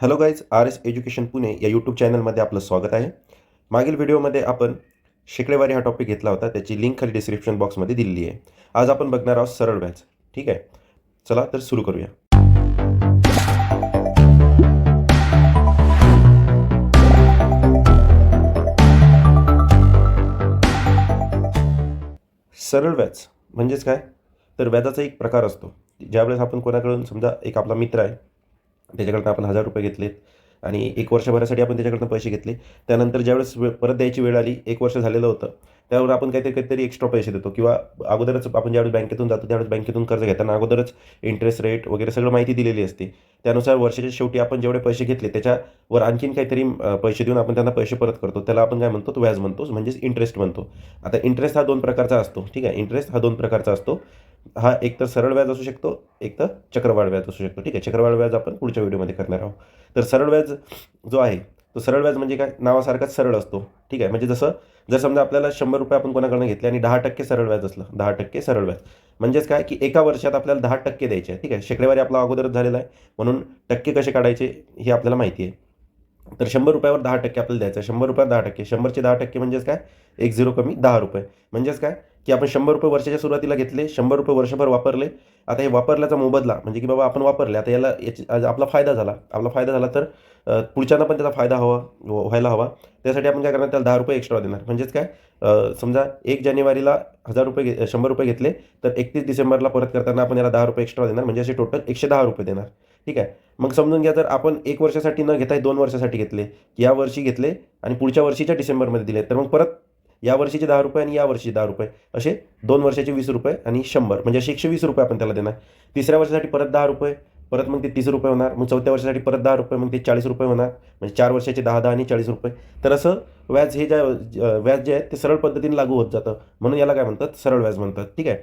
Hello guys, R S education Pune या YouTube चॅनलमध्ये आपलं स्वागत आहे. मागील व्हिडिओमध्ये आपण शेकडेवारी हा टॉपिक घेतला होता. त्याची लिंक खाली डिस्क्रिप्शन बॉक्समध्ये दिलेली आहे. आज आपण बघणार आहोत सरळ व्याज. ठीक आहे, चला तर सुरू करूया. सरळ व्याज म्हणजेच काय? तर व्याजाचा एक प्रकार असतो. ज्यावेळेस आपण कोणाकडून समजा एक आपला मित्र आहे, त्याच्याकडनं आपण ₹1000 घेतलेत आणि 1 वर्षभरासाठी आपण त्याच्याकडनं पैसे घेतले. त्यानंतर ज्यावेळेस परत द्यायची वेळ आली, 1 वर्ष झालेलं होतं, त्यावर आपण काहीतरी एक्स्ट्रा पैसे देतो किंवा अगोदरच आपण ज्यावेळेस बँकेतून जातो, त्यावेळेस बँकेतून कर्ज घेताना अगोदरच इंटरेस्ट रेट वगैरे सगळं माहिती दिलेली असते. त्यानुसार वर्षाच्या शेवटी आपण जेवढे पैसे घेतले त्याच्यावर आणखीन काहीतरी पैसे देऊन आपण त्यांना पैसे परत करतो. त्याला आपण काय म्हणतो? तो व्याज म्हणतो, म्हणजेच इंटरेस्ट म्हणतो. आता इंटरेस्ट हा 2 प्रकारचा असतो. ठीक आहे, इंटरेस्ट हा 2 प्रकारचा असतो. हा एक तर सरळ व्याज असू शकतो, एक तर चक्रवाढ व्याज असू शकतो. ठीक आहे, चक्रवाढ व्याज आपण पुढच्या व्हिडिओमध्ये करणार आहोत. तर सरळ व्याज जो आहे, तो सरळ व्याज म्हणजे काय? नावासारखाच सरळ असतो. ठीक आहे, म्हणजे जर समजा आपल्याला ₹100 आपण कोणाकडून घेतले आणि 10% सरळ व्याज असलं, 10% सरळ व्याज म्हणजेच काय, की एका वर्षात आपल्याला 10% द्यायचे आहे. ठीक आहे, शेकडेवारी आपला अगोदरच झालेला आहे, म्हणून टक्के कसे काढायचे हे आपल्याला माहिती आहे. तर ₹100वर 10% आपल्याला द्यायचं आहे. ₹100 10%, 100चे 10% म्हणजेच काय? 1 झिरो कमी ₹10. म्हणजेच काय, की आपण ₹100 वर्षाच्या सुरुवातीला घेतले, ₹100 वर्षभर वापरले. आता हे वापरल्याचा मोबदला म्हणजे की बाबा आपण वापरले, आता याला आपला फायदा झाला. आपला फायदा झाला तर पुढच्यांना पण त्याचा फायदा व्हायला हवा. त्यासाठी आपण काय करणार? त्याला ₹10 एक्स्ट्रा देणार. म्हणजेच काय, समजा 1 जानेवारीला ₹100 घेतले, तर 31 डिसेंबरला परत करताना आपण याला ₹10 एक्स्ट्रा देणार. म्हणजे असे टोटल ₹110 देणार. ठीक आहे, मग समजून घ्या, जर आपण 1 वर्षासाठी न घेता 2 वर्षासाठी घेतले, या वर्षी घेतले आणि पुढच्या वर्षीच्या डिसेंबरमध्ये दिले, तर मग परत या वर्षीचे ₹10 आणि या वर्षीचे ₹10 असे 2 वर्षाचे ₹20 आणि 100 म्हणजे असे ₹120 आपण त्याला देणार. तिसऱ्या वर्षासाठी परत ₹10, परत मग ते ₹30 होणार. मग चौथ्या वर्षासाठी परत ₹10, मग ते ₹40 होणार. म्हणजे 4 वर्षाचे 10 आणि ₹40. तर असं व्याज हे व्याज जे आहे ते सरळ पद्धतीने लागू होत जातं. म्हणून याला काय म्हणतात? सरळ व्याज म्हणतात. ठीक आहे,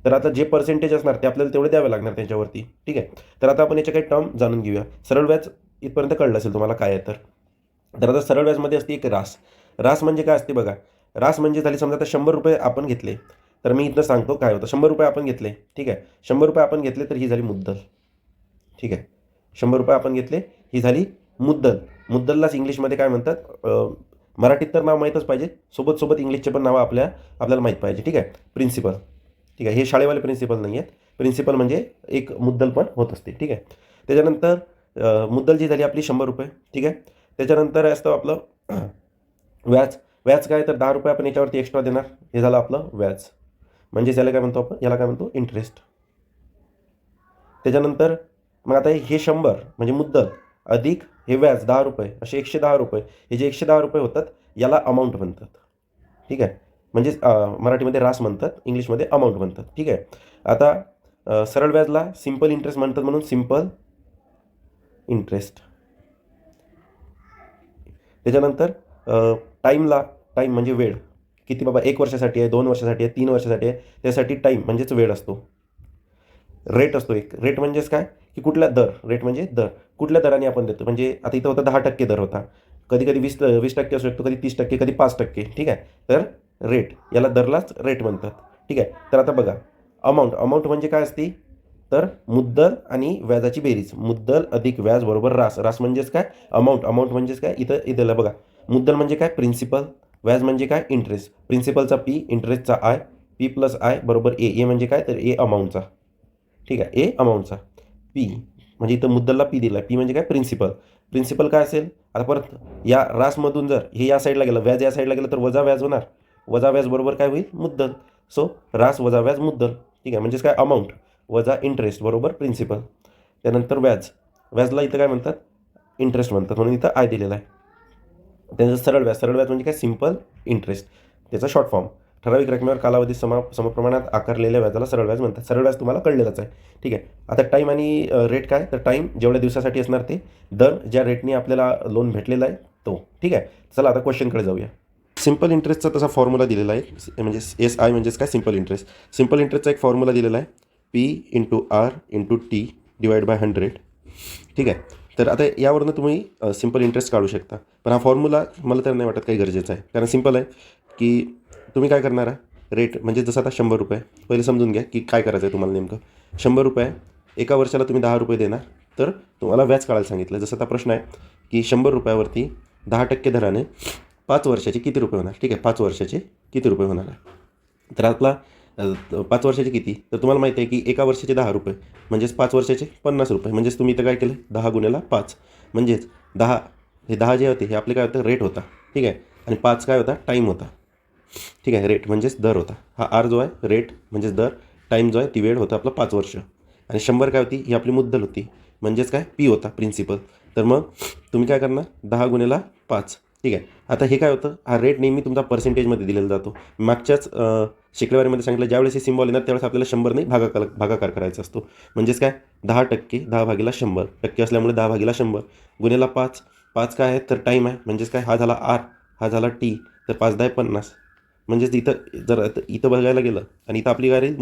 तर आता जे पर्सेंटेज असणार ते आपल्याला तेवढे द्यावे लागणार त्याच्यावरती. ठीक आहे, तर आता आपण याच्या काही टर्म जाणून घेऊया. सरळ व्याज इथपर्यंत कळलं असेल तुम्हाला काय आहे तर. तर आता सरळ व्याजमध्ये असते एक रास. रास म्हणजे काय असते बघा. रास म्हणजे झाली, समजा आता ₹100 आपण घेतले, तर मी इथं सांगतो काय होतं. ₹100 आपण घेतले. ठीक आहे, ₹100 आपण घेतले तर ही झाली मुद्दल. ठीक आहे, ₹100 आपण घेतले, ही झाली मुद्दल. मुद्दललाच इंग्लिशमध्ये काय म्हणतात? मराठीत तर नाव माहीतच पाहिजे, सोबत इंग्लिशचे पण नावं आपल्याला माहीत पाहिजे. ठीक आहे, प्रिन्सिपल. ठीक आहे, हे शाळेवाले प्रिन्सिपल नाही आहेत. प्रिन्सिपल म्हणजे एक मुद्दल पण होत असते. ठीक आहे, त्याच्यानंतर मुद्दल जी झाली आपली ₹100. ठीक आहे, त्याच्यानंतर असतं आपलं व्याज. व्याज काय, तर ₹10 आपण याच्यावरती एक्स्ट्रा देणार. हे झालं आपलं व्याज. म्हणजेच याला काय म्हणतो आपण? याला काय म्हणतो? इंटरेस्ट. त्याच्यानंतर मग आता हे 100 म्हणजे मुद्दल अधिक हे व्याज ₹10 असे ₹110. हे जे ₹110 होतात याला अमाऊंट म्हणतात. ठीक आहे, म्हणजेच मराठीमध्ये रास म्हणतात, इंग्लिशमध्ये अमाऊंट म्हणतात. ठीक आहे, आता सरळ व्याजला सिंपल इंटरेस्ट म्हणतात, म्हणून सिंपल इंटरेस्ट. त्याच्यानंतर टाईम म्हणजे वेळ किती बाबा, 1 वर्षासाठी आहे, 2 वर्षासाठी आहे, 3 वर्षासाठी आहे, त्यासाठी टाईम म्हणजेच वेळ असतो. रेट असतो एक. रेट म्हणजेच काय, की कुठला दर. रेट म्हणजे दर, कुठल्या दराने आपण देतो. म्हणजे आता इथं होता 10% दर होता, कधी कधी 20% असू शकतो, कधी 30%, कधी 5%. ठीक आहे, तर रेट, याला दरलाच रेट म्हणतात. ठीक आहे, तर आता बघा अमाऊंट म्हणजे काय असते, तर मुद्दल आणि व्याजाची बेरीज. मुद्दल अधिक व्याज बरोबर रास. रास म्हणजेच काय, अमाऊंट म्हणजेच काय, इथं बघा. मुद्दल म्हणजे काय, प्रिन्सिपल. व्याज म्हणजे काय, इंटरेस्ट. प्रिन्सिपलचा पी, इंटरेस्टचा आय. पी प्लस आय बरोबर ए म्हणजे काय, तर ए अमाऊंटचा. ठीक आहे, ए अमाऊंटचा. पी म्हणजे इथं मुद्दलला पी दिला. पी म्हणजे काय, प्रिन्सिपल काय असेल. आता परत या रासमधून जर हे या साईडला गेलं, व्याज या साईडला गेलं, तर वजा व्याज होणार. वजा व्याज बरोबर काय होईल, मुद्दल. सो रास वजा व्याज मुद्दल. ठीक आहे, म्हणजेच काय, अमाऊंट वजा इंटरेस्ट बरोबर प्रिन्सिपल. त्यानंतर व्याजला इथं काय म्हणतात, इंटरेस्ट म्हणतात, म्हणून इथं आय दिलेला आहे. त्यानंतर सरळ व्याज म्हणजे काय, सिंपल इंटरेस्ट. त्याचा शॉर्ट फॉर्म. ठराविक रकमेवर कालावधी समप्रमाणात आकारलेल्या व्याजाला सरळ व्याज म्हणतात. सरळ व्याज तुम्हाला कळलेलंच आहे. ठीक आहे, आता टाईम आणि रेट काय, तर टाईम जेवढ्या दिवसासाठी असणार ते, दर ज्या रेटने आपल्याला लोन भेटलेला आहे तो. ठीक आहे, चला आता क्वेश्चनकडे जाऊया. सिंपल इंटरेस्टचा तसा फॉर्म्युला दिलेला आहे, म्हणजे SI म्हणजेच काय, सिंपल इंटरेस्ट. सिंपल इंटरेस्टचा एक फॉर्म्युला दिलेला आहे, P/R/T/100. ठीक आहे, तर आता यावरनं तुम्ही सिंपल इंटरेस्ट काढू शकता. पण हा फॉर्म्युला मला तर नाही वाटत काही गरजेचं आहे, कारण सिंपल आहे की तुम्ही काय करणार आहे, रेट म्हणजे जसं आता ₹100. पहिले समजून घ्या की काय करायचं आहे तुम्हाला नेमकं. ₹100 एका वर्षाला तुम्ही ₹10 देणार. तर तुम्हाला व्याज काढायला सांगितलं. जसं आता प्रश्न आहे की 100 रुपयावरती 10% दराने 5 वर्षाचे किती रुपये होणार? ठीक आहे, 5 वर्षाचे किती रुपये होणार आहे? तर आपला 5 वर्षाचे किती? तर तुम्हाला माहिती आहे की एका वर्षाचे 10 रुपये म्हणजेच 5 वर्षाचे 50 रुपये. म्हणजेच तुम्ही इथं काय केलं, 10 गुणिले 5 म्हणजेच 10. हे 10 जे होते हे आपले काय होतं, रेट होता. ठीक आहे, आणि 5 काय होता, टाईम होता. ठीक आहे, रेट म्हणजेच दर होता. हा आर जो आहे रेट म्हणजेच दर, टाईम जो आहे ती वेळ होता आपला 5 वर्ष, आणि 100 काय होती, ही आपली मुद्दल होती म्हणजेच काय, पी होता, प्रिन्सिपल. तर मग तुम्ही काय करणार, 10 गुणिले 5. ठीक आहे, आता हे काय होतं, हा रेट नेहमी तुमचा पर्सेंटेजमध्ये दिलेला जातो. मागच्याच शिकलेवारीमध्ये सांगितलं, ज्यावेळेस हे सिम्बॉल येणार त्यावेळेस आपल्याला 100 नाही भागाकार करायचा असतो. म्हणजेच काय, 10%, 10 भागीला 100, टक्के असल्यामुळे 10 भागीला 100 गुणिले 5. 5 काय आहे, तर टाईम आहे. म्हणजेच काय, हा झाला आर, हा झाला टी, तर 5 10 50. म्हणजेच इथं जर इथं बघायला गेलं आणि इथं आपली काय राहील,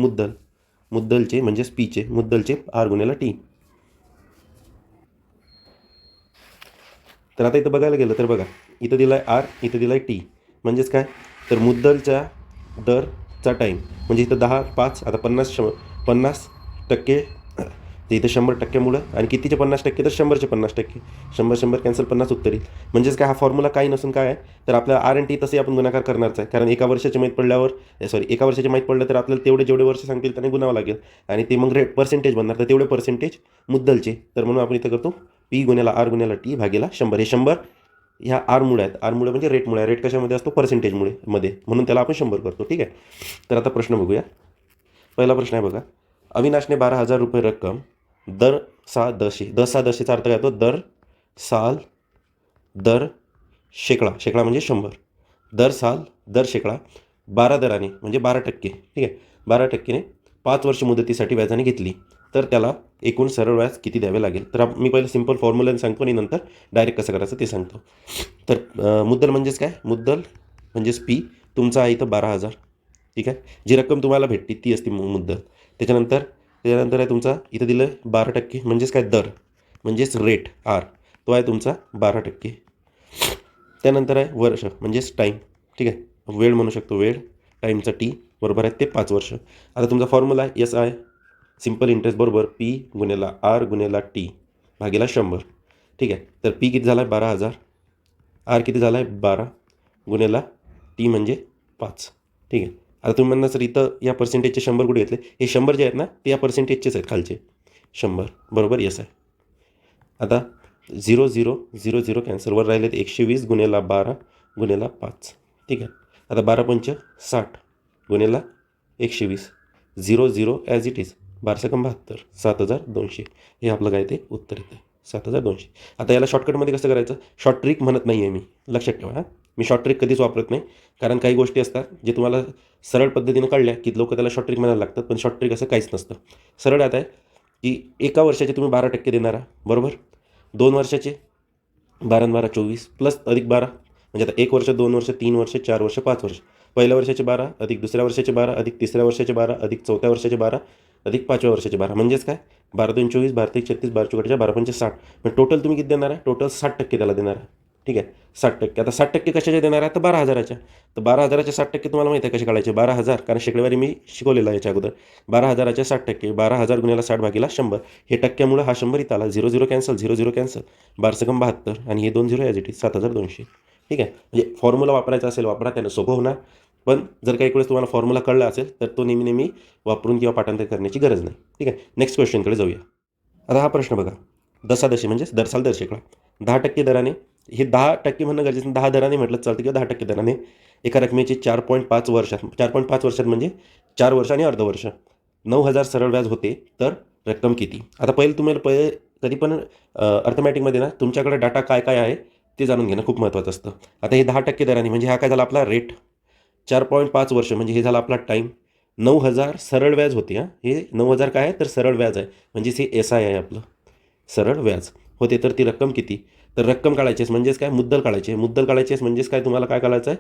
मुद्दलचे म्हणजेच पीचे, मुद्दलचे आर गुणिले टी. तर आता इथं बघायला गेलं तर बघा, इथं दिला आहे आर, इथं दिला आहे टी. म्हणजेच काय, तर मुद्दलच्या दरचा टाईम म्हणजे इथं 10 5, आता 50% ते इथं 100%मुळं, आणि कितीचे 50%, तर 100चे 50%. 100 कॅन्सल, 50 उत्तर येईल. म्हणजेच काय, हा फॉर्म्युला काही नसून काय आहे, तर आपल्याला आर एन टी तसे आपण गुणाकार करणारच आहे. कारण एका वर्षाचे माहीत पडल्यावर एका वर्षाचे माहीत पडलं तर आपल्याला जेवढे वर्ष सांगतील त्याने गुणावं लागेल, आणि ते मग पर्सेंटेज बनणार. तर तेवढे पर्सेंटेज मुद्दलचे. तर म्हणून आपण इथं करतो पी गुणिला आर गुणिला टी भागीला 100. हे 100 ह्या आरमुळे आहेत. आरमुळे म्हणजे रेटमुळे. रेट कशामध्ये असतो, पर्सेंटेजमुळे मध्ये, म्हणून त्याला आपण 100 करतो. ठीक आहे, तर आता प्रश्न बघूया. पहिला प्रश्न आहे बघा, अविनाशने 12,000 रुपये रक्कम दर 6 दशे, अर्थ काय होतो, दर साल दर शेकडा म्हणजे 100, दर साल दर शेकडा 12 दराने म्हणजे 12%. ठीक आहे, 12%ने 5 वर्ष मुदतीसाठी व्याजाने घेतली, तर त्याला एकूण सरळ व्याज किती द्यावे लागेल? तर मी पहिलं सिंपल फॉर्म्युला सांगतो आणि नंतर डायरेक्ट कसं करायचं ते सांगतो. तर मुद्दल म्हणजेच काय, मुद्दल म्हणजेच पी तुमचा आहे इथं 12,000. ठीक आहे, जी रक्कम तुम्हाला भेटते ती असते मुद्दल. त्याच्यानंतर आहे तुमचा इथं दिलं 12% म्हणजेच काय, दर म्हणजेच रेट आर, तो आहे तुमचा 12%. त्यानंतर आहे वर्ष म्हणजेच टाईम. ठीक आहे, वेळ म्हणू शकतो, वेळ, टाईमचा टी बरोबर आहे ते 5 वर्ष. आता तुमचा फॉर्म्युला आहे एस आय, सिम्पल इंटरेस्ट बरोबर पी गुणिला आर गुणिला टी भागीला 100. ठीक आहे, तर पी किती झाला आहे, 12,000, आर किती झाला आहे, 12 गुणिला टी म्हणजे 5. ठीक आहे, आता तुम्ही म्हणणार सर इथं या पर्सेंटेजचे 100 कुठे घेतले, हे 100 जे आहेत ना ते या पर्सेंटेजचेच आहेत खालचे 100 बरोबर, येस आहे. आता 0 0 0 0 कॅन्सल, वर राहिले 120 गुणिला 12 गुणिला 5. ठीक आहे, आता 12 पंच 60 गुणिला 120, 0 0 ॲज इट इज, 12×72, 7,200. हे आपलं काय ते उत्तर येतं, 7,200. आता याला शॉर्टकटमध्ये कसं करायचं, शॉर्ट ट्रिक म्हणत नाही आहे मी, लक्षात ठेवा. हां, मी शॉर्ट ट्रिक कधीच वापरत नाही, कारण काही गोष्टी असतात जे तुम्हाला सरळ पद्धतीनं कळल्या की लोक त्याला शॉर्ट ट्रिक म्हणायला लागतात, पण शॉर्ट ट्रिक असं काहीच नसतं. सरळ आता आहे की एका वर्षाचे तुम्ही 12% देणार आहात बरोबर, 2 वर्षाचे 12 12 24 प्लस अधिक 12, म्हणजे आता 1 वर्ष, 2 वर्ष, 3 वर्ष, 4 वर्ष, 5 वर्ष. पहिल्या वर्षाचे 12 अधिक दुसऱ्या वर्षाचे 12 अधिक तिसऱ्या वर्षाचे 12 अधिक चौथ्या वर्षाचे 12 अधिक 5व्या वर्षाचे 12, म्हणजेच काय, 12 2 24, 12 3 36, 12 4 12 5 60. पण टोटल तुम्ही किती देणार आहे, टोटल 60% त्याला देणार आहे. ठीक आहे, 60%. आता 60% कशाचे देणार आहे, तर 12,000च्या. तर 12,000च्या 60% तुम्हाला माहिती आहे कसे काढायचे, 12,000, कारण शेकडेवारी मी शिकवलेलं आहे याच्या अगोदर. 12,000च्या 60%, 12,000 गुणिला 60 भागीला 100. हे टक्क्यामुळे हा 100 इथं आला, 0 0 कॅन्सल, 0 0 कॅन्सल, 12×72, आणि हे 2 0 ॲज इट इज, 7,200. ठीक आहे, म्हणजे फॉर्म्युला वापरायचा असेल वापरा, त्यानं सोपं होणार. पण जर काही वेळेस तुम्हाला फॉर्म्युला कळला असेल तर तो नेहमी वापरून किंवा पाठांतर करण्याची गरज नाही. ठीक आहे, नेक्स्ट क्वेश्चनकडे जाऊया. आता हा प्रश्न बघा, दशादशी म्हणजेच दरसाल दर शेकडा 10% दराने, हे 10% म्हणणं गरजेचं, 10 दराने म्हटलं चालतं किंवा 10% दराने एका रकमेची 4.5 वर्षात, 4.5 वर्षात म्हणजे 4 वर्ष आणि अर्ध वर्ष 9,000 सरळ व्याज होते, तर रक्कम किती? आता तुम्हाला कधी पण अर्थमॅटिकमध्ये ना तुमच्याकडे डाटा काय काय आहे ते जाणून घेणं खूप महत्त्वाचं असतं. आता हे 10% दराने म्हणजे हा काय झाला आपला रेट, 4.5 वर्ष म्हणजे हे झाला आपला टाईम, 9,000 सरळ व्याज होते. हां, हे 9,000 काय आहे, तर सरळ व्याज आहे, म्हणजेच हे एस आय आहे आपलं, सरळ व्याज होते. तर ती रक्कम किती? तर रक्कम काढायची म्हणजेच काय, मुद्दल काढायची. मुद्दल काढायची म्हणजेच काय, तुम्हाला काय काढायचं आहे,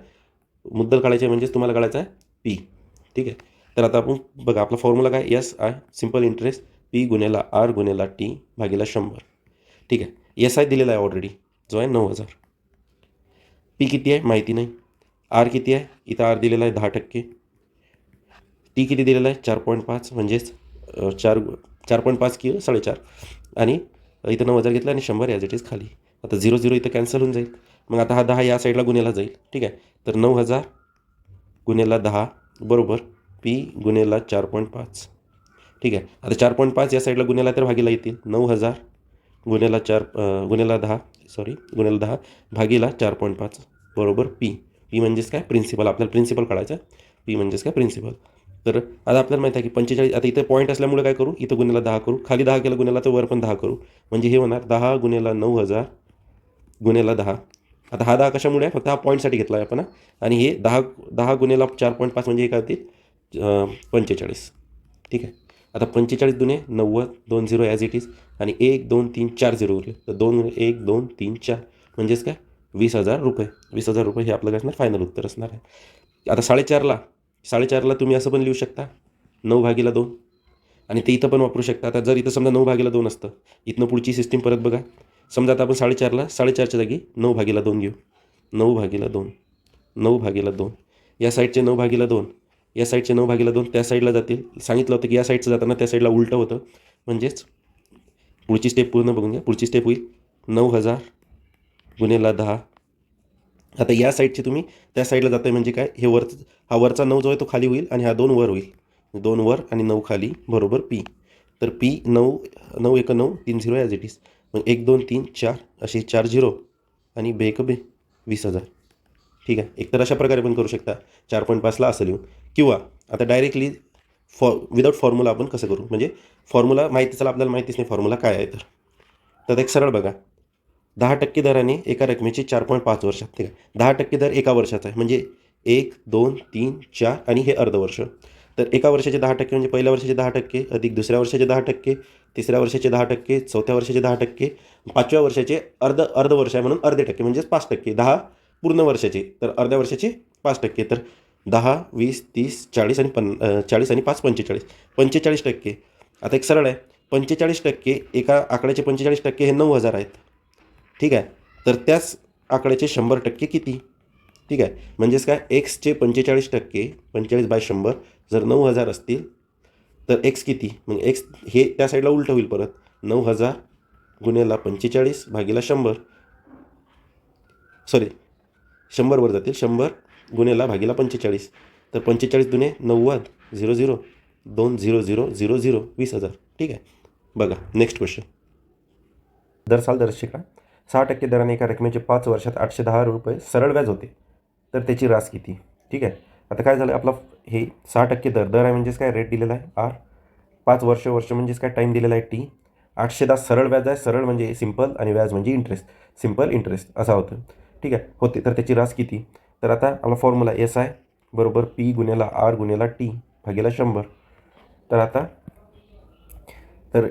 मुद्दल काढायचे म्हणजेच तुम्हाला काढायचं आहे पी. ठीक आहे, तर आता आपण बघा आपला फॉर्म्युला काय, S I, simple interest P गुणिला आर गुणिला टी भागीला 100. ठीक आहे, एस आय दिलेला आहे ऑलरेडी, जो आहे 9,000. पी किती आहे माहिती नाही, आर किती आहे, इथं आर दिलेला आहे 10%, टी किती दिलेला आहे 4.5 म्हणजेच 4.5 किंवा 4.5, आणि इथं 9,000 घेतलं आणि 100 ॲज इट इज खाली. आता 0 इथं कॅन्सल होऊन जाईल. मग आता हा 10 या साईडला गुन्हेला जाईल. ठीक आहे. तर 9,000 गुन्हेला 10 बरोबर पी गुन्हेला 4.5. ठीक आहे. आता 4.5 या साईडला गुन्हेला तर भागीला येतील. 9,000 गुन्हेला 4 गुन्हेला 10 गुन्हेला 10 भागीला 4.5 बरोबर पी. पी म्हणजेच काय? प्रिन्सिपल. आपल्याला प्रिन्सिपल काढायचं आहे. पी म्हणजेच काय? प्रिन्सिपल. तर आता आपल्याला माहिती आहे की 45. आता इथं पॉईंट असल्यामुळे काय करू? इथं गुन्हेला 10 करू. खाली 10 केलं गुन्हेला तर वर पण 10 करू. म्हणजे हे होणार 10 गुन्हेला 9,000 गुन्हेला 10. आता हा 10 कशामुळे आहे? फक्त हा पॉईंटसाठी घेतला आहे आपण. आणि हे 10 गुन्हेला 4.5 म्हणजे हे काय होतील? 45. ठीक आहे. आता 45 दुने 90, 2 0 ॲज इट इज आणि 1 2 3 4 0 उरले. तर 2 1 2 3 4 म्हणजेच काय? 20,000 रुपये. 20,000 रुपये हे आपलं काय असणार? फायनल उत्तर असणार आहे. आता 4.5ला तुम्ही असं पण लिहू शकता 9/2 आणि ते इथं पण वापरू शकता. आता जर इथं समजा 9/2 असतं, इथनं पुढची सिस्टीम परत बघा. समजा आता आपण 4.5च्या जागी 9/2 घेऊ. 9/2 9/2 या साईडचे 9/2 या साईडचे 9/2 त्या साईडला जातील. सांगितलं होतं की या साईडचं जाताना त्या साईडला उलटं होतं. म्हणजेच पुढची स्टेप पूर्ण बघून घ्या. पुढची स्टेप होईल 9,000 गुन्हेला 10. आता या साईडचे तुम्ही त्या साईडला जाताय म्हणजे काय? हे हा वरचा 9 जो आहे तो खाली होईल आणि हा 2 वर होईल. 2 वर आणि 9 खाली बरोबर पी. तर पी 9 9 1 9 3 0 ॲज इट इज. मग 1 2 3 4 असे 4 0 आणि 2 1 2 20,000. ठीक आहे. एकतर अशा प्रकारे पण करू शकता 4.5ला असं लिहून. किंवा आता डायरेक्टली विदाऊट फॉर्म्युला आपण कसं करू? म्हणजे फॉर्म्युला चला आपल्याला माहितीच नाही फॉर्म्युला काय आहे. तर एक सरळ बघा. 10% दराने एका रकमेची 4.5 वर्षात. ठीक आहे. 10% दर एका वर्षाचा आहे. म्हणजे 1 2 3 4 आणि हे अर्धवर्ष. तर एका वर्षाचे 10% म्हणजे पहिल्या वर्षाचे 10% अधिक दुसऱ्या वर्षाचे 10%, तिसऱ्या वर्षाचे 10%, चौथ्या वर्षाचे 10%, 5व्या वर्षाचे अर्धवर्ष आहे म्हणून अर्धे टक्के म्हणजेच 5%. 10 पूर्ण वर्षाचे तर अर्ध्या वर्षाचे 5%. तर 10 20 30 40 आणि 40 आणि 5 45. 45%. आता एक सरळ आहे. 45% एका आकड्याचे 45% हे 9,000 आहेत. ठीक आहे. तर त्याच आकड्याचे 100% किती? ठीक आहे. म्हणजेच काय? एक्सचे 45% 45/100 जर 9,000 असतील तर एक्स किती? मग एक्स हे त्या साईडला उलटं होईल परत. 9,000 गुन्हेला 45 भागीला 100. 100 वर जातील. 100 गुन्हेला भागीला 45. तर 45 दुने 90 0 0 2 0 0 0 0 20,000. ठीक आहे. बघा नेक्स्ट क्वेश्चन. दर दर्शिका 6% दराने एका रकमेचे 5 वर्षात 810 रुपये सरळ व्याज होते. तर त्याची रास किती? ठीक आहे. आता काय झालं आपला हे 6% दर आहे म्हणजेच काय? रेट दिलेला आहे आर. 5 वर्ष म्हणजेच काय? टाईम दिलेला आहे टी. 810 सरळ व्याज आहे. सरळ म्हणजे सिम्पल आणि व्याज म्हणजे इंटरेस्ट. सिम्पल इंटरेस्ट असा होतं. ठीक आहे. होते. तर त्याची रास किती? तर आता आपला फॉर्म्युला एस आहे बरोबर पी गुन्हेला आर गुन्हेला टी भागीला 100. तर आता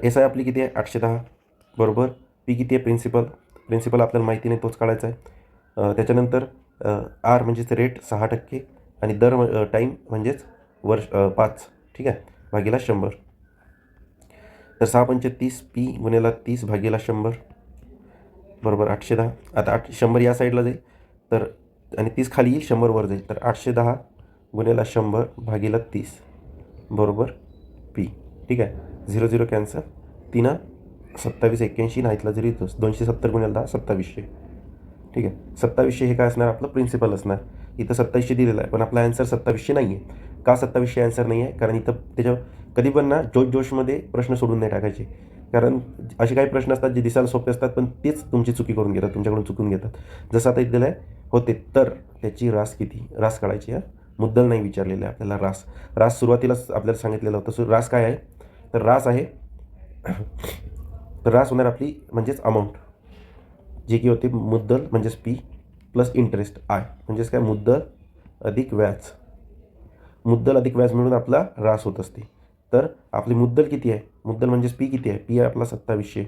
एस आहे आपली किती आहे? 810 बरोबर पी किती आहे? प्रिन्सिपल आपल्याला माहिती नाही तोच काढायचा आहे. त्याच्यानंतर आर म्हणजेच रेट 6% आणि दर टाईम म्हणजेच 5. ठीक आहे. भागीला 100. तर 6 पंचे 30 पी गुन्हेला 30 भागीला 100 बरोबर 810. आता 100 या साईडला जाईल तर आणि 30 खाली येईल 100 वर जाईल. तर 810 गुन्हेला 100 भागीला 30 बरोबर पी. ठीक आहे. 0 0 कॅन्सल. 3 27 81 नाहीतला जरी 270 गुणिले 10 2700. ठीक आहे. 2700 हे काय असणार? आपलं प्रिन्सिपल असणार. इथं 2700 दिलेलं आहे पण आपला ॲन्सर 2700 नाही आहे. का 2700 ॲन्सर नाही आहे? कारण इथं त्याच्या कधी पण ना जोशमध्ये प्रश्न सोडून नाही टाकायचे. कारण असे काही प्रश्न असतात जे दिसायला सोपे असतात पण तेच तुमची चुकी करून घेतात, तुमच्याकडून चुकून घेतात. जसं आता इथं दिलं आहे होते तर त्याची रास किती? रास काढायची आहे. मुद्दल नाही विचारलेलं आहे आपल्याला. रास सुरुवातीलाच आपल्याला सांगितलेलं होतं. रास काय आहे? तर रास आहे तर रास होणार आपली म्हणजेच अमाऊंट जी की होते मुद्दल म्हणजेच पी प्लस इंटरेस्ट आय म्हणजेच काय? मुद्दल अधिक व्याज. मुद्दल अधिक व्याज मिळून आपला रास होत असते. तर आपली मुद्दल किती आहे? मुद्दल म्हणजेच पी किती आहे? पी आहे आपला 2700.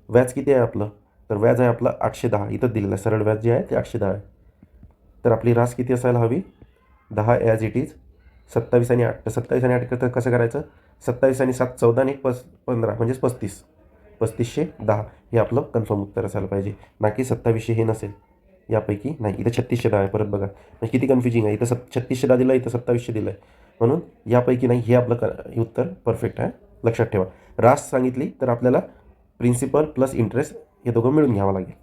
व्याज किती आहे आपलं? तर व्याज आहे आपलं 810. इथं दिलेलं आहे सरळ व्याज जे आहे ते 810 आहे. तर आपली रास किती असायला हवी? 10 ॲज इट इज. 27 आणि 8 27 आणि 8 तर कसं करायचं? 27 आणि 7 14 आणि 15 म्हणजेच 35. 3510 हे आपलं कन्फर्म उत्तर असायला पाहिजे. ना की 2700 हे नसेल. यापैकी नाही. इथं 3610 आहे. परत बघा म्हणजे किती कन्फ्युजिंग आहे. इथं 3610 दिलं आहे, इथं 2700 दिलं आहे. म्हणून यापैकी नाही हे आपलं उत्तर परफेक्ट आहे. लक्षात ठेवा. रास सांगितली तर आपल्याला प्रिन्सिपल प्लस इंटरेस्ट हे दोघं मिळून घ्यावं लागेल.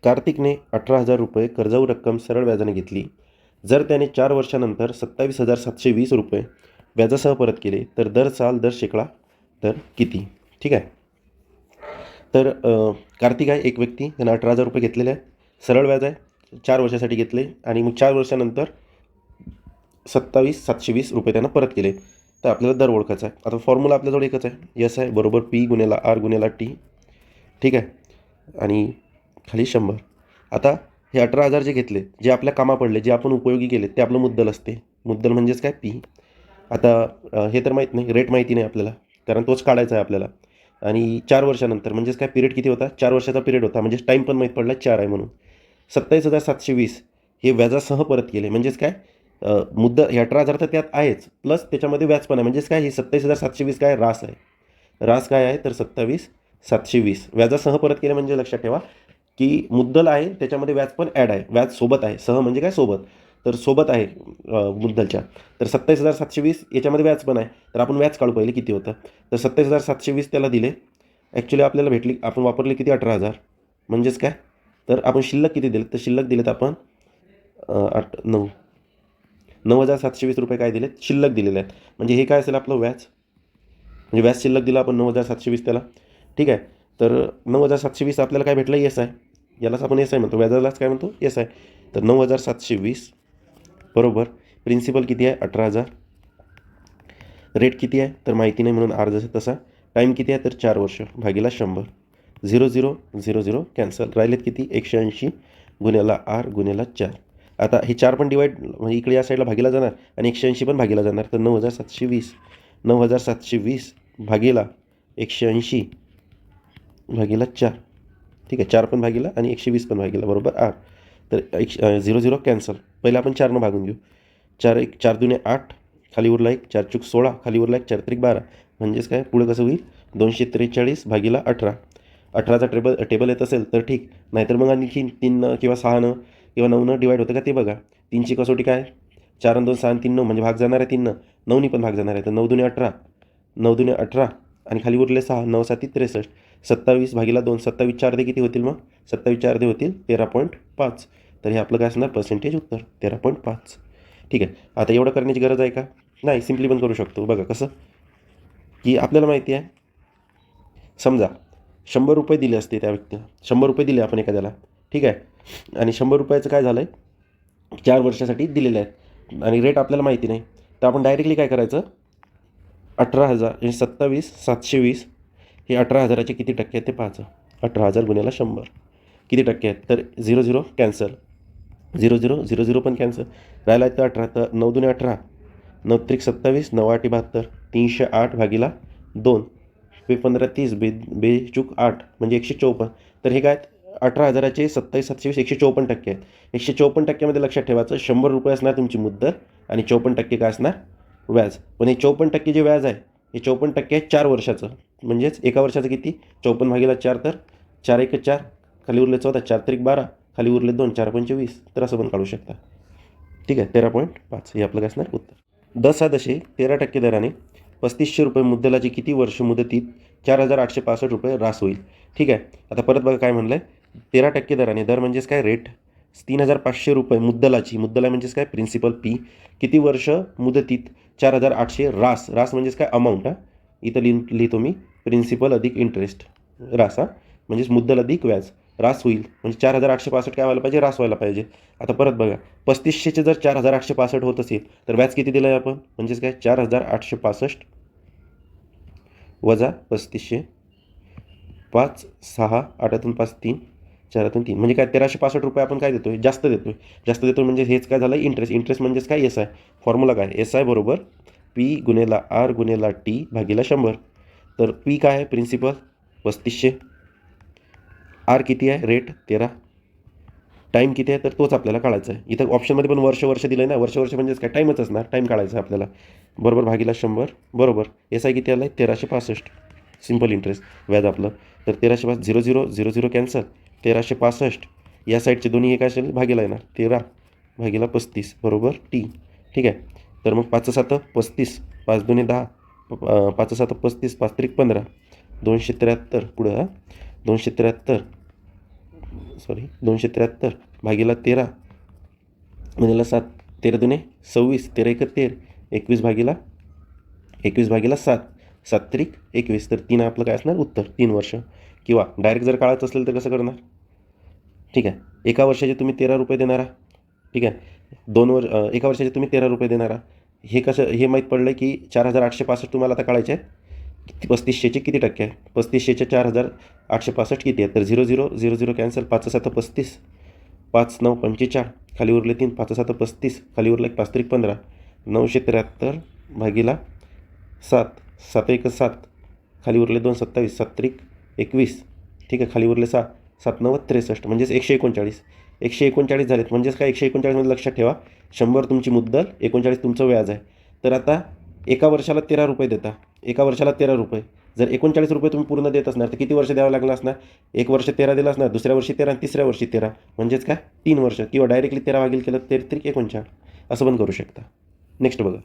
कार्तिकने 18,000 रुपये कर्जाऊ रक्कम सरळ व्याजाने घेतली. जर त्याने 4 वर्षानंतर 27,720 रुपये व्याजासह परत केले तर दर साल दर शेकडा तर किती? ठीक आहे. तर कार्तिक आहे एक व्यक्ती, त्यानं 18,000 रुपये घेतलेले आहे. सरळ व्याज आहे, 4 वर्षासाठी घेतले आणि मग 4 वर्षानंतर 27,720 रुपये त्यानं परत केले. तर आपल्याला दर ओळखायचा आहे. आता फॉर्म्युला आपल्याजवळ एकच आहे, यस आहे बरोबर पी गुणेला आर गुणेला टी. ठीक आहे. आणि खाली 100. आता हे 18,000 जे घेतले, जे आपल्या कामा पडले, जे आपण उपयोगी केले, ते आपलं मुद्दल असते. मुद्दल म्हणजेच काय? पी. आता हे तर माहीत नाही, रेट माहिती नाही आपल्याला, कारण तोच काढायचा आहे आपल्याला. आणि 4 वर्षानंतर म्हणजेच काय? पिरियड किती होता? 4 वर्षाचा पिरियड होता, म्हणजे टाईम पण माहीत पडला 4 आहे म्हणून. 27,720 हे व्याजासह परत केले, म्हणजेच काय? मुद्दल हे 18,000 तर त्यात आहेच, प्लस त्याच्यामध्ये व्याज पण आहे. म्हणजेच काय? हे 27,720 काय? रास आहे. रास काय आहे? तर 27,720 व्याजासह परत केले. म्हणजे लक्षात ठेवा की मुद्दल आहे, त्याच्यामध्ये व्याज पण ॲड आहे. व्याज सोबत आहे. सह म्हणजे काय? सोबत. तर सोबत आहे मुद्दलच्या. तर 27,720 याच्यामध्ये व्याज पण आहे. तर आपण व्याज काढू पहिले किती होतं. तर 27,720 त्याला दिले. ॲक्च्युली आपल्याला भेटली, आपण वापरले किती? 18,000. म्हणजेच काय? तर आपण शिल्लक किती दिलेत? तर शिल्लक दिलेत आपण 9,720 रुपये काय दिलेत? शिल्लक दिलेले आहेत. म्हणजे हे काय असेल आपलं व्याज. म्हणजे व्याज शिल्लक दिलं आपण 9,720 त्याला. ठीक आहे. तर 9,720 आपल्याला काय भेटलं? एस आहे. यालाच आपण एस आहे म्हणतो, व्याजालाच काय म्हणतो? एस आहे. तर 9,720 बरोबर प्रिन्सिपल किती आहे? 18,000. रेट किती आहे? तर माहिती नाही म्हणून आर जसं तसा. टाईम किती आहे? तर 4 वर्ष भागीला 100. 0 0 0 0 कॅन्सल. राहिलेत किती? 180 गुणेला आर गुणेला 4. आता हे 4 पण डिवाईड, म्हणजे इकडे या साईडला भागीला जाणार आणि 180 पण भागीला जाणार. तर 9,720 9,720 भागीला 180 भागीला 4. ठीक आहे. 4 पण भागीला आणि 120 पण भागीला बरोबर आर. तर 0 0 कॅन्सल. पहिलं आपण 4 भागून घेऊ. 4 1 4 दुने 8, खाली उरला 1, 4 चूक 16, खाली उरला 1, 4 त्रिक 12. म्हणजेच काय? पुढे कसं होईल? 243 भागीला 18. 18चा टेबल येत असेल तर ठीक, नाहीतर मग आणखी 3 किंवा 6 किंवा 9 डिवाईड होतं का ते बघा. 3ची कसोटी काय? 4 आणि 2 6 आणि 3 9, म्हणजे भाग जाणार आहे 3. 9नी पण भाग जाणार आहे. तर 9 दुने 18, 9 दुने 18 आणि खाली उरले 6, 9 7 63. 27 भागीला 2, 27 4 दे किती होतील मग? 27 4 दे होतील 13.5. तर हे आपलं काय असणार? पर्सेंटेज उत्तर 13.5. ठीक आहे. आता एवढं करण्याची गरज आहे का? नाही, सिम्पली पण करू शकतो. बघा कसं, की आपल्याला माहिती आहे, समजा 100 रुपये दिले असते त्या व्यक्तीला. 100 रुपये दिले आपण एखाद्याला. ठीक आहे. आणि 100 रुपयाचं काय झालं आहे? 4 वर्षासाठी दिलेले आहेत आणि रेट आपल्याला माहिती नाही. तर आपण डायरेक्टली काय करायचं? 18,000 म्हणजे 27,720 हे 18,000चे किती टक्के आहेत ते पाहायचं. 18,000 गुणिला 100 किती टक्के आहेत? तर 0 0 कॅन्सल. 0 0 0 0 पण कॅन्सल. राहिला आहे तर 18. तर 9 दुने 18, 9 त्रिक 27, 9 8 72, 308 भागीला 2, बे 15 30, बे चूक 8 म्हणजे 154. तर हे काय? 18,000चे 27,720 154 टक्के आहेत. 154 टक्क्यामध्ये लक्षात ठेवायचं 100 रुपये असणार तुमची मुद्दल आणि 54% काय असणार? व्याज. पण हे 54% जे व्याज आहे, हे 54% आहे 4 वर्षाचं. म्हणजेच एका वर्षाचं किती? 54 भागीला 4, तर 4 1 4, खाली उरले 14, 4 त्रिक 12, खाली उरले 2, 4 पंचे 20. तर असं पण काढू शकता. ठीक आहे. 13.5 हे आपलं काय असणार? उत्तर. 10 13% दराने 3,500 रुपये मुद्दलाची किती वर्ष मुदतीत 4,865 रुपये रास होईल? ठीक आहे. आता परत बघा काय म्हणलं आहे? 13% दराने, दर म्हणजेच काय? रेट. 3,500 रुपये मुद्दलाची, मुद्दल आहे म्हणजेच काय? Principal P. किती वर्ष मुदतीत 4,800 रास. रास म्हणजेच काय? अमाऊंट. इथं लिहितो मी प्रिन्सिपल अधिक इंटरेस्ट. रास म्हणजेच मुद्दल अधिक व्याज. रास होईल म्हणजे 4,865 काय व्हायला पाहिजे? रास व्हायला पाहिजे. आता परत बघा, 3,500चे जर 4,865 होत असेल तर व्याज किती दिलं आहे आपण? म्हणजेच काय? 4,865 वजा 3,500, 5 6 8 5 3 4 3, म्हणजे काय? 1,365 रुपये आपण काय देतोय? जास्त देतोय. जास्त देतोय म्हणजे हेच काय झालं? इंटरेस्ट. इंटरेस्ट म्हणजेच काय? एस आहे. फॉर्म्युला काय? एस आहे बरोबर पी गुणेला आर गुणेला टी भागीला 100. तर पी काय आहे? प्रिन्सिपल 3,500. आर किती आहे? रेट 13. टाईम किती आहे? तर तोच आपल्याला काढायचा आहे. इथं ऑप्शनमध्ये पण वर्ष वर्ष दिलं आहे ना. वर्ष वर्ष म्हणजेच काय? टाईमच असणार. टाईम काढायचा आहे आपल्याला. बरोबर भागीला 100 बरोबर. एस आय किती आलं आहे? 1,365. सिम्पल इंटरेस्ट व्याज आपलं. तर 1,365 0 0 0 0 कॅन्सल. 1,365 या साईडचे दोन्ही हे काय असेल? भागीला येणार. 13 भागीला 35 बरोबर टी. ठीक आहे. तर मग 5 7 35, 5 2 10, 5 7 35, 5 3 15, 273 पुढं 273 भागीला 13 गुणिले 7, 13 दुने 26, 13 एक 13, 21 भागीला 7, 7 त्रिक 21. तर 3 आपलं काय असणार उत्तर, 3 वर्ष. किंवा डायरेक्ट जर काढायचं असेल तर कसं करणार, ठीक आहे. एका वर्षाचे तुम्ही 13 रुपये देणारा, ठीक आहे. एका वर्षाचे तुम्ही 13 रुपये देणारा. हे कसं, हे माहीत पडलं की 4,865 तुम्हाला आता काढायचे आहेत. 3500चे किती टक्के आहे, 3500चे 4,865 किती आहे, तर 0 0 0 0 कॅन्सल, 5 7 35, 5 9 45, खाली उरले 3, 5 7 35, खाली उरले 5 3 15, 973 भागीला 7, 7 1 7, खाली उरले 2 27, 7 3 21, ठीक आहे. खाली उरले 6, 7 9 63, म्हणजेच 139 झालेत. म्हणजेच काय, 139मध्ये लक्षात ठेवा 100 तुमची मुद्दल, 39 तुमचं व्याज आहे. तर आता एका वर्षाला 13 रुपये देता, एका वर्षाला 13 रुपये. जर 39 रुपये तुम्ही पूर्ण देत असणार तर किती वर्ष द्यावं लागलं असणार, एक वर्ष 13 दिलं असणार, दुसऱ्या वर्षी 13 आणि तिसऱ्या वर्षी 13, म्हणजेच काय 3 वर्ष. किंवा डायरेक्टली 13 भागील केलं 13 त्रिक 39, असं पण करू शकता. नेक्स्ट बघा.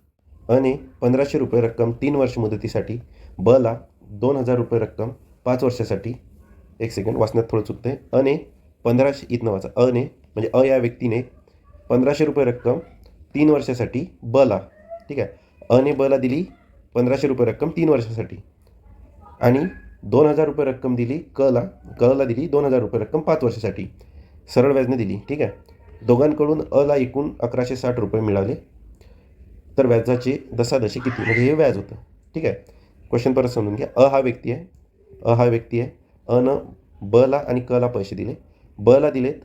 अने 1500 रुपये रक्कम 3 वर्ष मुदतीसाठी, ब ला 2000 रुपये रक्कम 5 वर्षासाठी. एक सेकंड, वाचण्यात थोडं चुकतं आहे. अने 1500 इथनं वाचा, अने म्हणजे या व्यक्तीने 1500 रुपये रक्कम 3 वर्षासाठी ब ला, ठीक आहे. अने ब ला दिली 1500 रुपये रक्कम 3 वर्षासाठी, आणि 2000 रुपये रक्कम दिली क ला दिली 2000 रुपये रक्कम 5 वर्षासाठी, सरळ व्याजने दिली, ठीक आहे. दोघांकडून ला एकूण 1160 रुपये मिळाले. तर व्याजाचे दशादशी किती, म्हणजे हे व्याज होतं, ठीक आहे. क्वेश्चन परत समजून घ्या. हा व्यक्ती आहे. अनं ब ला आणि क ला पैसे दिले. ब ला दिलेत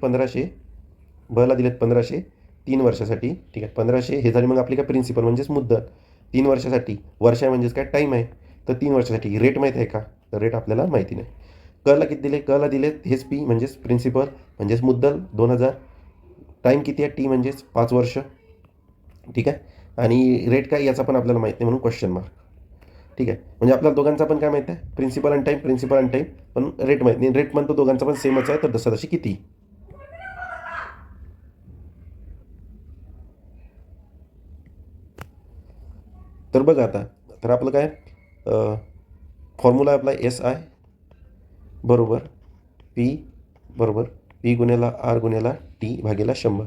1500, 3 वर्षासाठी, ठीक आहे. 1500 हे झाली मग आपली काय प्रिन्सिपल म्हणजेच मुद्दल. 3 वर्षासाठी, वर्ष आहे म्हणजेच काय टाईम आहे, तर 3 वर्षासाठी. रेट माहीत आहे का, तर रेट आपल्याला माहिती नाही. क ला किती दिले, क ला दिलेत हेच पी म्हणजेच प्रिन्सिपल म्हणजेच मुद्दल 2000. टाईम किती आहे, टी म्हणजेच 5 वर्ष, ठीक आहे. आणि रेट काय याचा पण आपल्याला माहीत नाही म्हणून क्वेश्चन मार्क, ठीक आहे. म्हणजे आपल्या दोघांचा पण काय माहीत आहे, प्रिन्सिपल आणि टाईम, पण रेट माहीत नाही. रेट म्हणतो दोघांचा पण सेमच आहे, तर दशादशी किती. तर बघा आता, तर आपलं काय फॉर्म्युला आपला SI बरोबर P गुणेला R गुणेला T भागेला 100,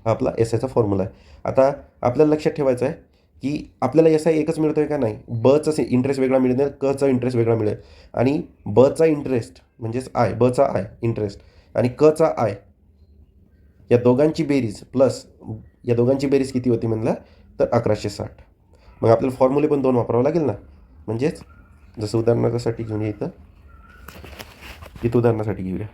हा आपला SIचा फॉर्म्युला आहे. आता आपल्याला लक्षात ठेवायचं आहे की आपल्याला SI एकच मिळतो आहे का नाही, बचा इंटरेस्ट वेगळा मिळेल, कचा इंटरेस्ट वेगळा मिळेल. आणि बचा इंटरेस्ट म्हणजेच बचा इंटरेस्ट आणि कचा या दोघांची बेरीज प्लस या दोघांची बेरीज किती होती म्हणला, तर 1160. मग आपल्याला फॉर्म्युले पण 2 वापरावं लागेल ना. म्हणजेच जसं उदाहरणासाठी घेऊन इथं उदाहरणासाठी घेऊया,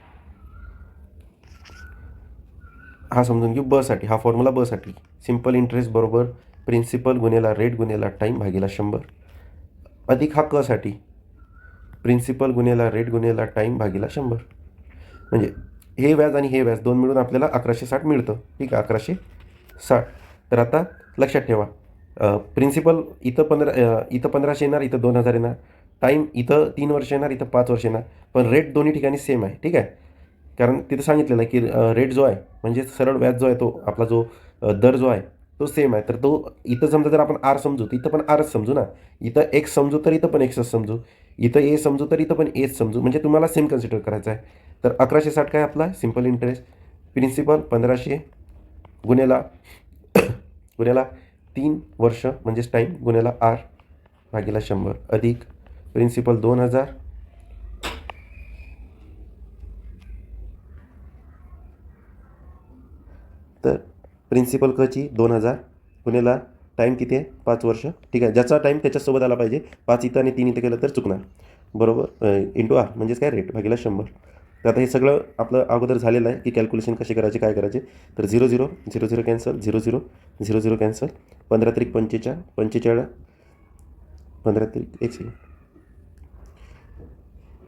हा समजून घेऊ बसाठी. हा फॉर्म्युला बसाठी, सिम्पल इंटरेस्ट बरोबर प्रिन्सिपल गुणेला रेट गुणेला टाईम भागीला 100, अधिक हा कसाठी प्रिन्सिपल गुणेला रेट गुणेला टाईम भागीला 100. म्हणजे हे व्याज आणि हे व्याज दोन मिळून आपल्याला 1160 मिळतं, ठीक आहे. 1160. तर आता लक्षात ठेवा, प्रिन्सिपल इथं 1500 येणार, इथं 2000 येणार. टाईम इथं 3 वर्ष येणार, इथं 5 वर्ष येणार. पण रेट दोन्ही ठिकाणी सेम आहे, ठीक आहे. कारण तिथं सांगितलेलं आहे की रेट जो आहे म्हणजे सरळ व्याज जो आहे तो आपला जो दर जो आहे तो सेम आहे. तर तो इथं समजा जर आपण आर समजू तर इथं पण आरच समजू ना. इथं एक्स समजू तर इथं पण एक्सच समजू, इथं ए समजू तर इथं पण एच समजू. म्हणजे तुम्हाला सेम कन्सिडर करायचं आहे. तर 1160 काय आपला सिम्पल इंटरेस्ट, प्रिन्सिपल 1500 गुणेला 3 वर्ष म्हणजेच टाईम गुणेला आर भागीला 100 अधिक प्रिन्सिपल 2000 तर प्रिन्सिपल कची 2000 गुणेला टाईम किती आहे 5 वर्ष, ठीक आहे. ज्याचा टाईम त्याच्यासोबत आला पाहिजे. 5 इथं आणि 3 इथं केलं तर चुकणार, बरोबर. इंटू आर म्हणजेच काय रेट भागीला 100. तर आता हे सगळं आपलं अगोदर झालेलं आहे की कॅल्क्युलेशन कसे करायचे काय करायचे. तर 0 0 0 0 कॅन्सल, 0 0 0 0 कॅन्सल, 15 त्रिक 45, 15 त्रिक 1 सेकंड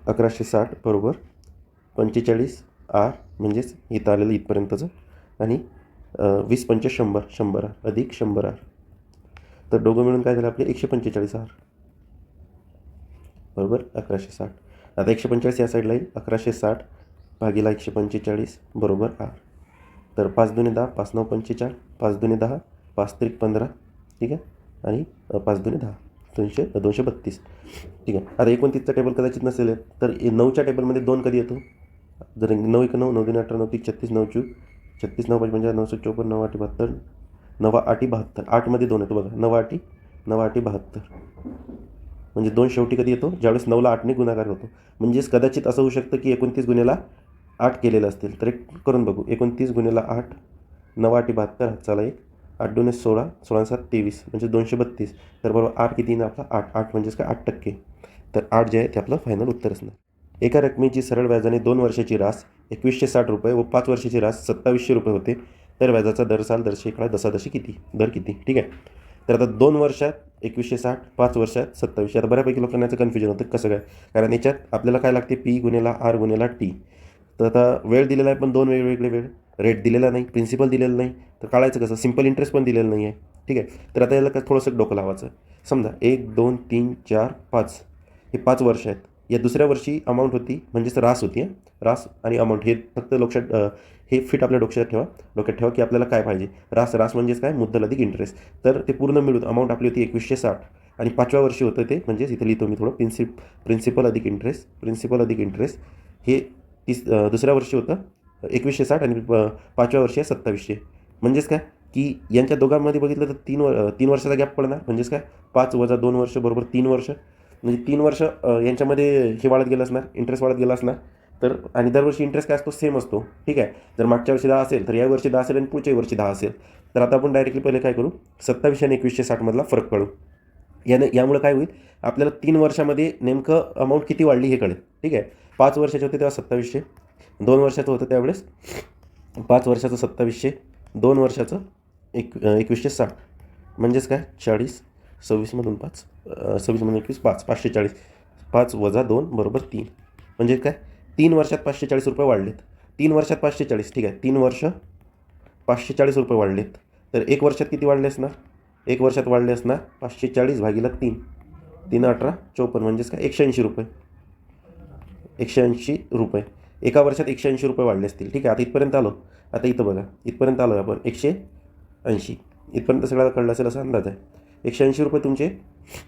1160 बरोबर 45 आर म्हणजेच इथं आलेलं इथपर्यंतचं, आणि 20 पंचे 100, 100 आर अधिक 100 आर. तर दोघं मिळून काय झालं आपले 145 आर बरोबर 1160. आता 145 या साईडला येईल, 1160 भागीला 145 बरोबर आर. तर 5 दुने 10, 5 9 45, 5 दुने 10, 5 त्रिक 15, ठीक आहे. आणि 5 दुने 10. 232. ठीक आहे. आता 29चा टेबल कदाचित नसेल तर 9च्या टेबलमध्ये 2 कधी येतो? जर 9 1 9, 9 2 18, 9 3 36, 9 4 36, 9 5 55, 954, 9 8 72, 9 8 72. 8मध्ये 2 येतो बघा. 9 8 72. म्हणजे 2 शेवटी कधी येतो? ज्यावेळेस 9ला 8ने गुणाकार होतो. म्हणजेच कदाचित असं होऊ शकतं की 29 गुणिले 8 केलेलं असतील. तर एक करून बघू. 29 गुणिले 8, 9 8 72, चला 1, 8 2 16, 16 7 23, म्हणजे 232. तर बरोबर आर किती ना आपला 8. 8 म्हणजेच काय 8%. तर 8 जे आहे ते आपलं फायनल उत्तर असणार. एका रकमेची सरळ व्याजाने 2 वर्षाची रास 2160 रुपये व 5 वर्षाची रास 2700 रुपये होते. तर व्याजाचा दर साल दरशी काळा दशादशी किती? दर किती? ठीक आहे. तर आता 2 वर्षात 2160, 5 वर्षात 2700. आता बऱ्यापैकी लोकांना याचं कन्फ्युजन होतं कसं काय, कारण याच्यात आपल्याला काय लागते? पी गुणिला आर गुणिला टी. तर आता वेळ दिलेला आहे पण 2 वेगवेगळे वेळ, रेट दिलेला नाही, प्रिन्सिपल दिलेलं नाही, तर काढायचं कसं? सिम्पल इंटरेस्ट पण दिलेलं नाही आहे. ठीक आहे. तर आता याला थोडंसं डोकं लावायचं. समजा 1 2 3 4 5 हे 5 वर्ष आहेत. या दुसऱ्या वर्षी अमाऊंट होती म्हणजेच रास होती. रास आणि अमाऊंट हे फक्त लक्षात हे फिट आपल्या डोक्यात ठेवा की आपल्याला काय पाहिजे? रास म्हणजेच काय? मुद्दल अधिक इंटरेस्ट. तर ते पूर्ण मिळून अमाऊंट आपली होती 2160 आणि 5व्या वर्षी होतं ते, म्हणजेच इथे लिहितो मी थोडं प्रिन्सिपल अधिक इंटरेस्ट हे दुसऱ्या वर्षी होतं 2160 आणि 5व्या वर्षी आहे 2700. म्हणजेच काय की यांच्या दोघांमध्ये बघितलं तर 3 वर्षाचा गॅप पडणार. म्हणजेच काय 5 वजा 2 वर्ष बरोबर 3 वर्ष. म्हणजे 3 वर्ष यांच्यामध्ये हे वाढत गेलं असणार, इंटरेस्ट वाढत गेला असणार. तर आणि दरवर्षी इंटरेस्ट काय असतो? सेम असतो. ठीक आहे. जर मागच्या वर्षी 10 असेल तर या वर्षी 10 असेल आणि पुढच्या वर्षी 10 असेल. तर आता आपण डायरेक्टली पहिले काय करू? 2700 आणि 2160मधला फरक काढू. यामुळे काय होईल? आपल्याला 3 वर्षामध्ये नेमकं अमाऊंट किती वाढली हे कळेल. ठीक आहे. 5 वर्षाचे होते तेव्हा 2700, 2 वर्षाचं होतं त्यावेळेस 5 वर्षाचं 2700, 2 वर्षाचं 2160. म्हणजेच काय 40, 26मधून 5, 26मधून 21 5, 540. 5 वजा 2 बरोबर 3. म्हणजे काय 3 वर्षात 540 रुपये वाढलेत. 3 वर्षात 540. ठीक आहे. 3 वर्ष 540 रुपये वाढलेत. तर 1 वर्षात किती वाढले असणार? 1 वर्षात वाढले असणार 540 भागिले 3, 3 18 54. म्हणजेच काय 180 रुपये. 180 रुपये. एका वर्षात 180 रुपये वाढले असतील. ठीक आहे. आता इथपर्यंत आलो. आता इथं बघा, इथपर्यंत आलो आपण 180. इथपर्यंत सगळ्याला कळलं असेल असा अंदाज आहे. 180 रुपये तुमचे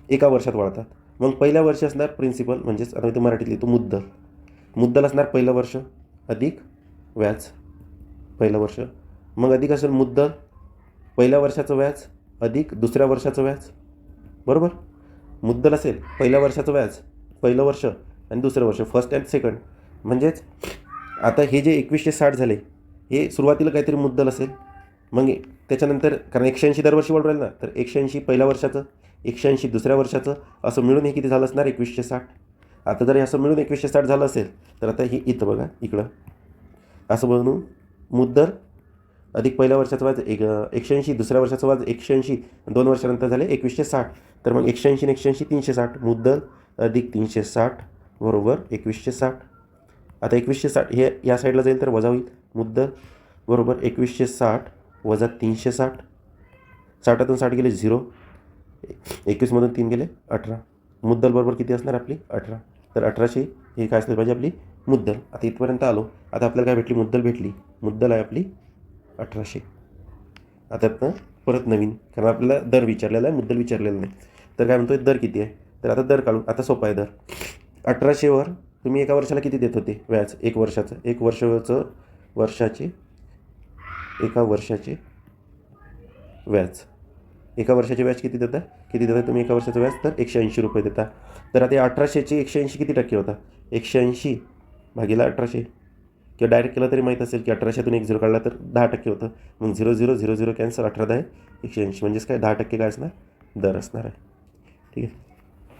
एका वर्षात वाढतात. मग पहिल्या वर्षी असणार प्रिन्सिपल, म्हणजेच आता इथं मराठीत लिहितो मुद्दल असणार पहिलं वर्ष अधिक व्याज पहिलं वर्ष. मग अधिक असेल मुद्दल पहिल्या वर्षाचं व्याज अधिक दुसऱ्या वर्षाचं व्याज. बरोबर. मुद्दल असेल पहिल्या वर्षाचं व्याज पहिलं वर्ष आणि दुसरं वर्ष, फर्स्ट अँड सेकंड. म्हणजेच आता हे जे 2160 झाले हे सुरुवातीला काहीतरी मुद्दल असेल. मग त्याच्यानंतर कारण 180 दरवर्षी वाढू राहील ना, तर 180 पहिल्या वर्षाचं, 180 दुसऱ्या वर्षाचं, असं मिळून हे किती झालं असणार? 2160. आता जर हे असं मिळून 2160 झालं असेल तर आता हे इथं बघा इकडं असं बनवून मुद्दल अधिक पहिल्या वर्षाचं व्याज 180, दुसऱ्या वर्षाचं व्याज 180, 2 वर्षानंतर झाले 2160. तर मग 180 आणि 180 360. मुद्दल अधिक 360 बरोबर 2160. आता 2160 हे या साईडला जाईल तर वजा होईल. मुद्दल बरोबर 2160 वजा 360. 60तून 60 गेले 0, 21मधून 3 गेले 18. मुद्दल बरोबर किती असणार आपली? 18. तर 1800 हे काय असलं पाहिजे आपली मुद्दल. आता इथपर्यंत आलो. आता आपल्याला काय भेटली? मुद्दल भेटली. मुद्दल आहे आपली 1800. आता परत नवीन, कारण आपल्याला दर विचारलेला आहे, मुद्दल विचारलेला नाही. तर काय म्हणतोय? दर किती आहे? तर आता दर काढू. आता सोपा आहे दर. 1800वर तुम्ही एका वर्षाला किती देत होते व्याज? 1 वर्षाचं. 1 वर्षाचे एका वर्षाचे व्याज. एका वर्षाचे व्याज किती देता तुम्ही एका वर्षाचं व्याज? तर 180 रुपये देता. तर आता 1800चे 180 किती टक्के होता? 180 भागिले 1800, किंवा डायरेक्ट केलं तरी माहीत असेल की 1800तून 1 0 काढला तर 10% होतं. मग 0 0 0 0 कॅन्सल, 18 10 180. म्हणजेच काय 10% काय असणार? दर असणार आहे. ठीक आहे.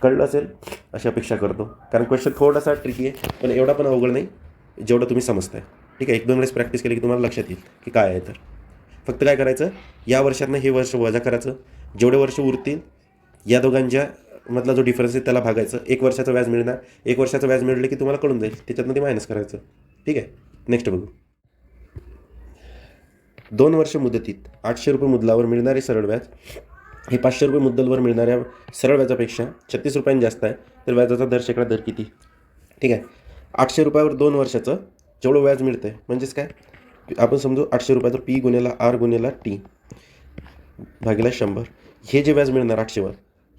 कळलं असेल अशी अपेक्षा करतो, कारण क्वेश्चन थोडासा ट्रिकी आहे पण एवढा पण अवघड नाही जेवढं तुम्ही समजताय. ठीक आहे. 1-2 वेळेस प्रॅक्टिस केली की तुम्हाला लक्षात येईल की काय आहे. तर फक्त काय करायचं, या वर्षातनं हे वर्ष वजा करायचं, जेवढे वर्ष उरतील या दोघांच्या मधला जो डिफरन्स आहे त्याला भागायचं. 1 वर्षाचं व्याज मिळणार, 1 वर्षाचं व्याज मिळले की तुम्हाला कळून जाईल, त्याच्यातनं ते मायनस करायचं. ठीक आहे. नेक्स्ट बघू. 2 वर्ष मुदतीत 800 रुपये मुद्दलावर मिळणारे सरळ व्याज हे 500 रुपये मुद्दलवर मिळणाऱ्या सरळ व्याजापेक्षा 36 रुपयांनी जास्त आहे. तर व्याजाचा दर शेकडा दर किती? ठीक आहे. 800 रुपयावर 2 वर्षाचं जेवढं व्याज मिळतं आहे, म्हणजेच काय आपण समजू 800 रुपयाचं पी गुणिला आर गुणिला टी भागिला 100. हे जे व्याज मिळणार 800वर,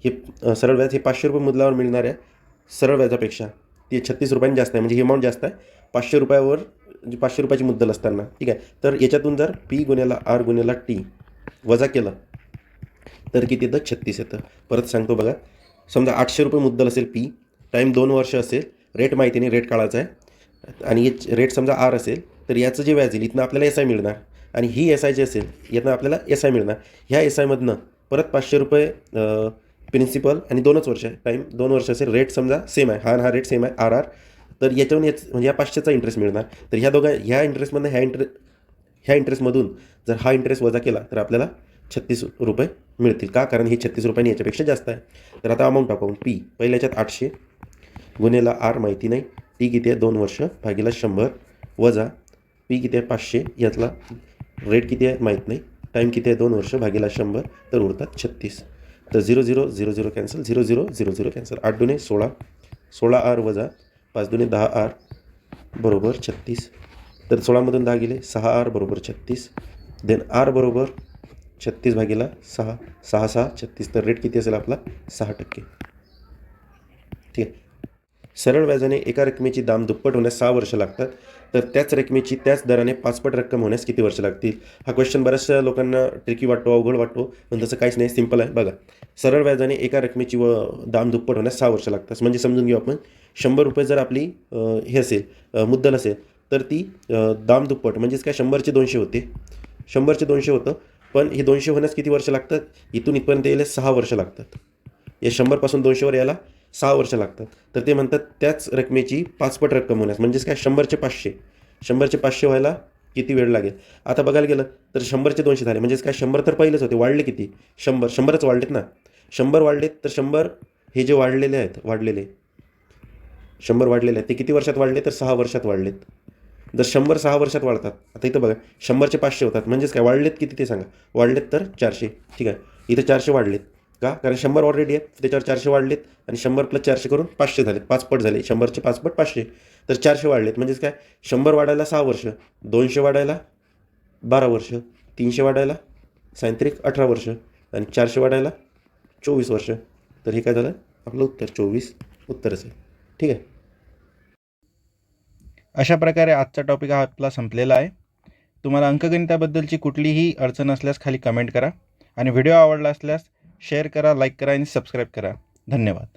हे सरळ व्याज हे 500 रुपये मुद्दलावर मिळणाऱ्या सरळ व्याजापेक्षा ते 36 रुपयांनी जास्त आहे, म्हणजे ही अमाऊंट जास्त आहे 500 रुपयावर, म्हणजे 500 रुपयाची मुद्दल असताना. ठीक आहे. तर याच्यातून जर P गुणिले R गुणिले T वजा केलं तर किती येतं? 36 येतं. परत सांगतो बघा. समजा 800 रुपये मुद्दल असेल P, टाईम 2 वर्ष असेल, रेट माहिती नाही, रेट काढायचा आहे, आणि रेट समजा R असेल, तर याचं जे व्याज येईल इथनं आपल्याला SI मिळणार, आणि ही SI जी असेल यातनं आपल्याला SI मिळणार. ह्या SIमधनं परत 500 रुपये प्रिन्सिपल आणि 2च वर्ष आहे, टाईम 2 वर्ष असेल, रेट समजा सेम आहे, हा रेट सेम आहे RR, तर याच्यावरून म्हणजे या 500चा इंटरेस्ट मिळणार. तर ह्या इंटरेस्टमधनं ह्या इंटरेस्टमधून जर हा इंटरेस्ट वजा केला तर आपल्याला 36 रुपये मिळतील. का? कारण ही 36 रुपयांनी याच्यापेक्षा जास्त आहे. तर आता अमाऊंट टाकू. P पहिल्या याच्यात 800 गुणिले R माहिती नाही, T किती आहे? 2 वर्ष भागिला 100 वजा P किती आहे? 500, यातला रेट किती आहे माहीत नाही, टाईम किती आहे? 2 वर्ष भागिला 100, तर उरतात 36. तर 0 0 0 0 कॅन्सल, 0 0 0 0 कॅन्सल. 8 दुणे 16, 16R वजा 5 दुणे 10R बरोबर 36. तर 16मधून 10 गेले, 6R बरोबर 36. देन R बरोबर 36 भागिला 6, 6 6 36. तर रेट किती असेल आपला? 6%. ठीक आहे. सरळ व्याजाने एका रकमेची दाम दुप्पट होण्यास 6 वर्ष लागतात, तर त्याच रकमेची त्याच दराने 5पट रक्कम होण्यास किती वर्ष लागतील? हा क्वेश्चन बऱ्याचशा लोकांना ट्रिकी वाटतो, अवघड वाटतो, पण तसं काहीच नाही, सिंपल आहे. बघा, सरळ व्याजाने एका रकमेची दाम दुप्पट होण्यास 6 वर्ष लागतात. म्हणजे समजून घेऊ आपण, 100 रुपये जर आपली हे असेल, मुद्दल असेल, तर ती दाम दुप्पट म्हणजेच काय, 100चे 200 होते, 100चे 200 होतं, पण हे 200 होण्यास किती वर्ष लागतात? इथून इथपर्यंत यायला 6 वर्ष लागतात. या 100पासून 200वर यायला 6 वर्ष लागतात. तर ते म्हणतात त्याच रकमेची 5पट रक्कम होण्यास, म्हणजेच काय, 100चे 500, 100चे 500 व्हायला किती वेळ लागेल? आता बघायला गेलं तर 100चे 200 झाले, म्हणजेच काय, 100 तर पहिलेच होते, वाढले किती? 100च वाढलेत ना. 100 वाढलेत, तर 100 हे जे वाढलेले आहेत, 100 वाढलेले आहेत, ते किती वर्षात वाढले? तर 6 वर्षात वाढलेत. जर 100 6 वर्षात वाढतात, आता इथं बघा 100चे 500 होतात, म्हणजेच काय, वाढलेत किती ते सांगा? वाढलेत तर 400. ठीक आहे. इथं 400 वाढलेत. का? कारण 100 ऑलरेडी आहे, त्याच्यावर 400 वाढलेत, आणि 100 + 400 करून 500 झालेत, 5पट झाले. 100चे 5पट 500, तर 400 वाढलेत, म्हणजेच काय, 100 वाढायला 6 वर्ष, 200 वाढायला 12 वर्ष, 300 वाढायला 18 वर्ष, आणि 400 वाढायला 24 वर्ष. तर हे काय झालं? आपलं उत्तर 24 उत्तर असेल. ठीक आहे. अशा प्रकारे आजचा टॉपिक हा आपला संपलेला आहे. तुम्हाला अंकगणिताबद्दलची कुठलीही अडचण असल्यास खाली कमेंट करा, आणि व्हिडिओ आवडला असल्यास शेअर करा, लाईक करा आणि सबस्क्राईब करा. धन्यवाद.